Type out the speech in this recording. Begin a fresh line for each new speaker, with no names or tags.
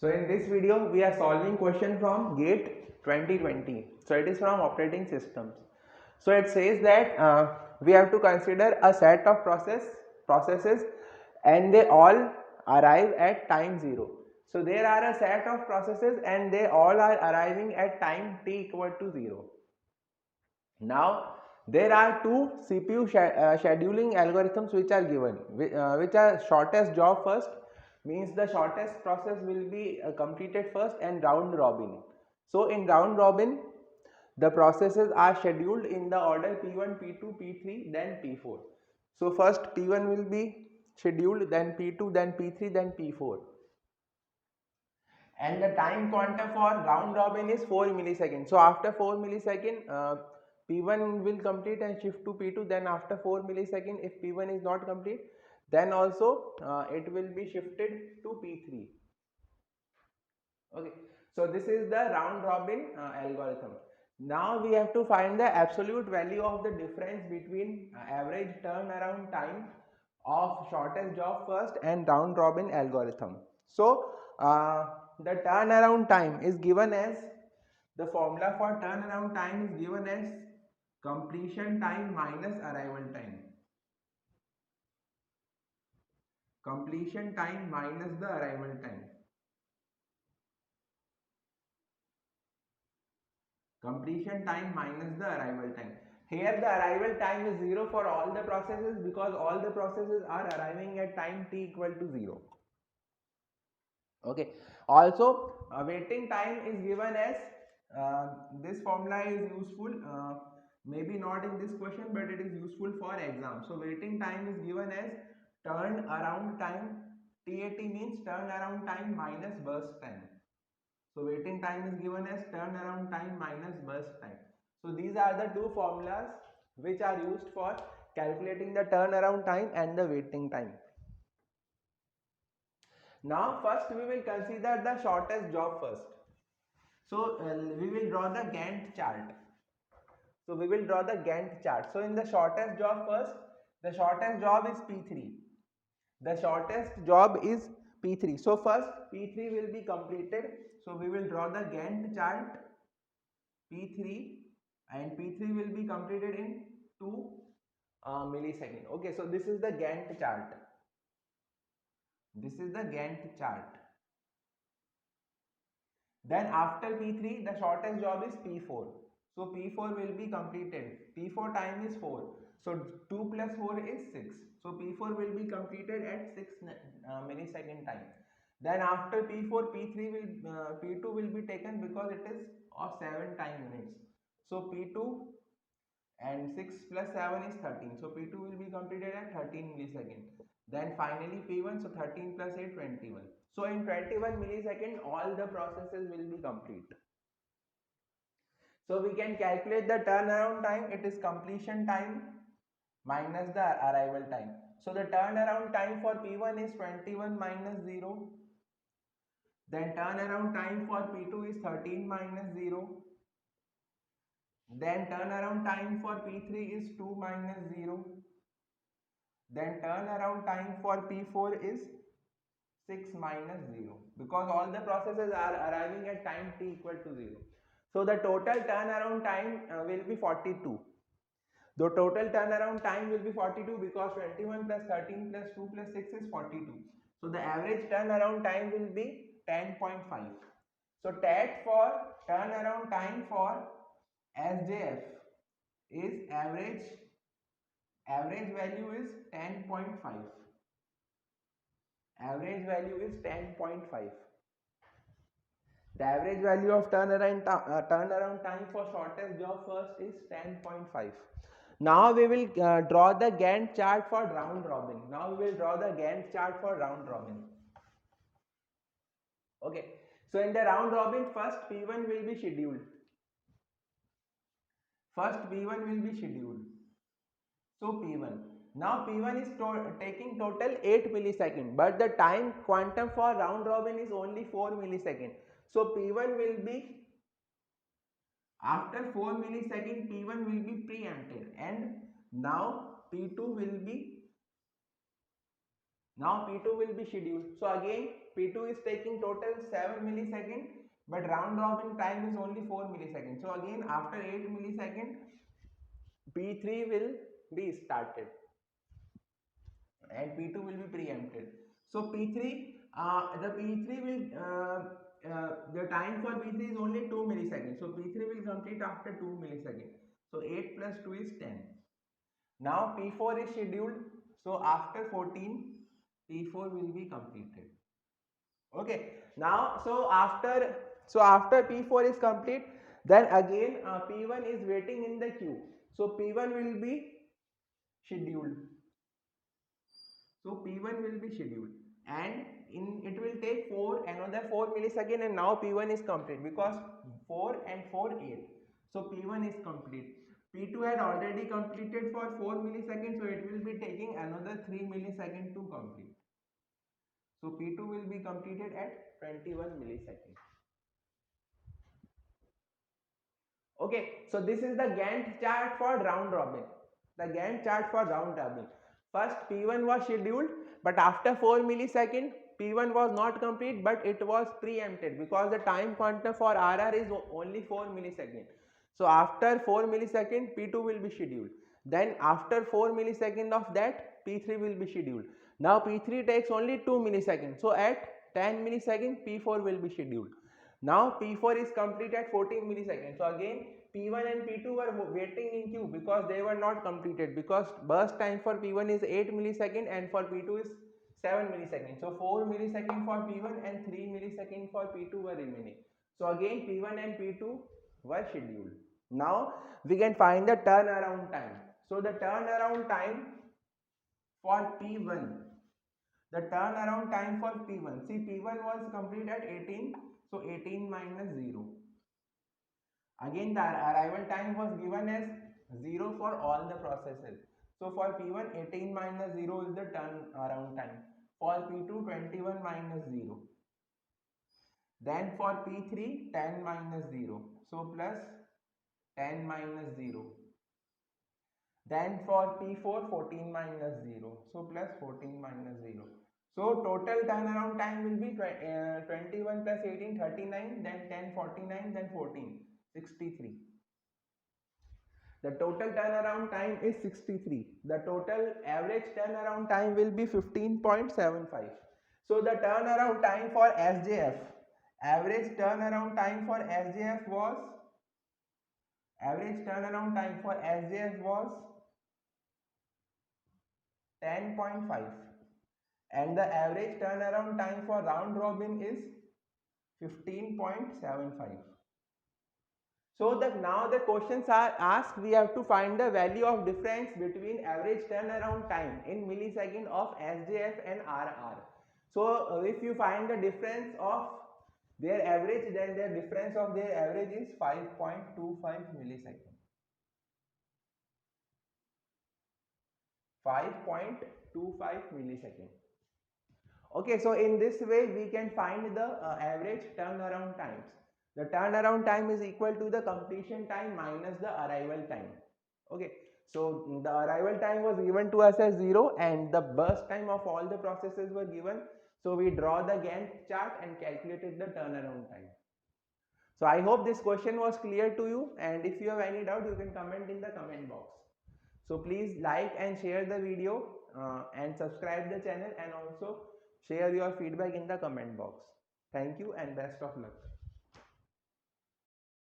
So in this video we are solving question from GATE 2020. So it is from operating systems. So it says that we have to consider a set of processes and they all arrive at time 0. So there are a set of processes and they all are arriving at time t equal to 0. Now there are two CPU scheduling algorithms which are given, which are shortest job first, means the shortest process will be completed first, and round robin. So in round robin the processes are scheduled in the order P1, P2, P3 then P4. So first P1 will be scheduled, then P2, then P3, then P4. And the time quantum for round robin is 4 milliseconds. So after 4 millisecond P1 will complete and shift to P2, then after 4 millisecond if P1 is not complete then also it will be shifted to P3. Okay, so this is the round robin algorithm. Now we have to find the absolute value of the difference between average turnaround time of shortest job first and round robin algorithm. So the turnaround time is given as, the formula for turnaround time is given as completion time minus arrival time. Completion time minus the arrival time. Completion time minus the arrival time. Here the arrival time is 0 for all the processes because all the processes are arriving at time t equal to 0. Okay. Also waiting time is given as, this formula is useful, maybe not in this question but it is useful for exam. So waiting time is given as turn around time, TAT means turn around time minus burst time. So waiting time is given as turnaround time minus burst time. So these are the two formulas which are used for calculating the turnaround time and the waiting time. Now first we will consider the shortest job first. So we will draw the Gantt chart. So we will draw the Gantt chart. So in the shortest job first, the shortest job is P3. The shortest job is P3. So first P3 will be completed. So we will draw the Gantt chart P3, and P3 will be completed in 2 millisecond. Okay, so this is the Gantt chart. This is the Gantt chart. Then after P3 the shortest job is P4. So P4 will be completed. P4 time is 4. So 2 plus 4 is 6. So P4 will be completed at 6 millisecond time. Then after P4 P3 will P2 will be taken because it is of 7 time units. So P2 and 6 plus 7 is 13. So P2 will be completed at 13 millisecond. Then finally P1, so 13 plus 8, 21. So in 21 millisecond all the processes will be complete. So we can calculate the turnaround time. It is completion time minus the arrival time. So the turnaround time for P1 is 21 minus 0. Then turnaround time for P2 is 13 minus 0. Then turnaround time for P3 is 2 minus 0. Then turnaround time for P4 is 6 minus 0 because all the processes are arriving at time t equal to 0. So the total turnaround time will be 42. The total turnaround time will be 42 because 21 plus 13 plus 2 plus 6 is 42. So the average turnaround time will be 10.5. So TAT for turnaround time for SJF is average value is 10.5. Average value is 10.5. The average value of turnaround time for shortest job first is 10.5. Now we will draw the Gantt chart for round robin. Now we will draw the Gantt chart for round robin. Okay. So in the round robin, first P1 will be scheduled. First P1 will be scheduled. So P1. Now P1 is taking total 8 millisecond, but the time quantum for round robin is only 4 millisecond. So P1 will be, after 4 millisecond P1 will be preempted and now P2 will be scheduled. So again P2 is taking total 7 millisecond, but round robin time is only 4 milliseconds. So again after 8 millisecond P3 will be started and P2 will be preempted. So P3, the P3 will, the time for P3 is only 2 milliseconds. So P3 will complete after 2 milliseconds. So 8 plus 2 is 10. Now P4 is scheduled. So after 14, P4 will be completed. Okay. Now, so after P4 is complete, then again P1 is waiting in the queue. So P1 will be scheduled. So P1 will be scheduled and it will take another 4 millisecond, and now P1 is complete because 4 and 4 8. So P1 is complete. P2 had already completed for 4 milliseconds, so it will be taking another 3 milliseconds to complete. So P2 will be completed at 21 milliseconds. Okay, so this is the Gantt chart for round robin. The Gantt chart for round robin. First P1 was scheduled, but after 4 milliseconds P1 was not complete, but it was preempted because the time quantum for RR is only 4 milliseconds. So after 4 milliseconds P2 will be scheduled. Then after 4 milliseconds of that P3 will be scheduled. Now P3 takes only 2 milliseconds. So at 10 milliseconds P4 will be scheduled. Now P4 is complete at 14 milliseconds. So again P1 and P2 were waiting in queue because they were not completed, because burst time for P1 is 8 millisecond and for P2 is 7 milliseconds. So 4 milliseconds for P1 and 3 milliseconds for P2 were remaining. So again P1 and P2 were scheduled. Now we can find the turnaround time. So the turnaround time for P1, the turnaround time for P1, see P1 was complete at 18, so 18 minus 0. Again the arrival time was given as 0 for all the processes. So for P1 18 minus 0 is the turnaround time. For P2 21 minus 0. Then for P3 10 minus 0. So plus 10 minus 0. Then for P4 14 minus 0. So plus 14 minus 0. So total turnaround time will be 21 plus 18 39, then 10 49, then 14 63. The total turnaround time is 63. The total average turnaround time will be 15.75. So the turnaround time for SJF, average turnaround time for SJF was 10.5, and the average turnaround time for round robin is 15.75. So now the questions are asked, we have to find the value of difference between average turnaround time in millisecond of SJF and RR. So if you find the difference of their average, then the difference of their average is 5.25 milliseconds. 5.25 milliseconds. Okay, so in this way we can find the average turnaround times. The turnaround time is equal to the completion time minus the arrival time. Okay, so the arrival time was given to us as 0 and the burst time of all the processes were given. So we draw the Gantt chart and calculated the turnaround time. So I hope this question was clear to you, and if you have any doubt you can comment in the comment box. So please like and share the video and subscribe the channel, and also share your feedback in the comment box. Thank you and best of luck.